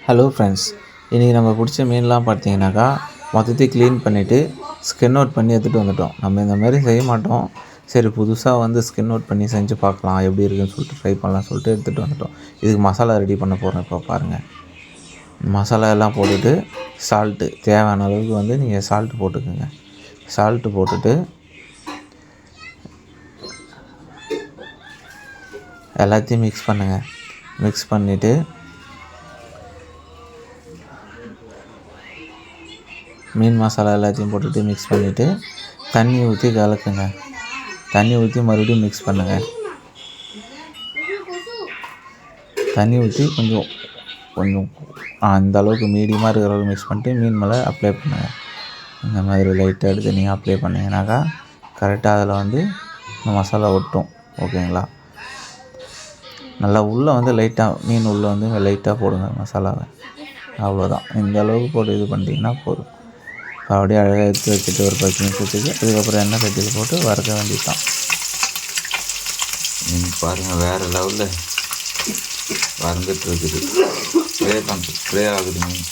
Hello friends, இன்றைக்கி நம்ம பிடிச்ச மீன்லாம் பார்த்தீங்கன்னாக்கா மொத்தத்தையும் க்ளீன் பண்ணிவிட்டு ஸ்கின் அவுட் பண்ணி எடுத்துகிட்டு வந்துட்டோம். நம்ம இந்த மாதிரி செய்ய மாட்டோம். சரி, புதுசாக ஸ்கின் அவுட் பண்ணி செஞ்சு பார்க்கலாம் எப்படி இருக்குன்னு சொல்லிட்டு ட்ரை பண்ணலாம் சொல்லிட்டு எடுத்துகிட்டு வந்துட்டோம். இதுக்கு மசாலா ரெடி பண்ண போகிறோம். இப்போ பாருங்கள், மசாலா எல்லாம் போட்டுட்டு சால்ட்டு தேவையான அளவுக்கு நீங்கள் சால்ட்டு போட்டுக்கோங்க. சால்ட்டு போட்டுட்டு எல்லாத்தையும் மிக்ஸ் பண்ணுங்கள். மிக்ஸ் பண்ணிவிட்டு மீன் மசாலா எல்லாத்தையும் போட்டுட்டு மிக்ஸ் பண்ணிவிட்டு தண்ணி ஊற்றி கலக்குங்க. தண்ணி ஊற்றி மறுபடியும் மிக்ஸ் பண்ணுங்கள். தண்ணி ஊற்றி கொஞ்சம் அந்த அளவுக்கு மீடியமாக இருக்கிற அளவுக்கு மிக்ஸ் பண்ணிட்டு மீன் மேலே அப்ளை பண்ணுங்கள். இந்த மாதிரி லைட்டாக எடுத்து நீங்கள் அப்ளை பண்ணிங்கனாக்கா கரெக்டாக அதில் இந்த மசாலா ஒட்டும். ஓகேங்களா? நல்லா உள்ளே லைட்டாக மீன் உள்ளே லைட்டாக போடுங்க மசாலாவை. அவ்வளோதான். இந்த அளவுக்கு போட்டு இது பண்ணிட்டீங்கன்னா போதும். அப்படியே அழகாக எடுத்து வச்சுட்டு ஒரு 10 நிமிஷத்துக்கு அதுக்கப்புறம் எண்ணெய் சட்டியில் போட்டு வறுக்க வேண்டியதுதான். நீங்கள் பாருங்கள், வேறு லெவலில் வறுந்துட்டு இருக்குது. ஸ்ப்ரே ஆகுது மீன்.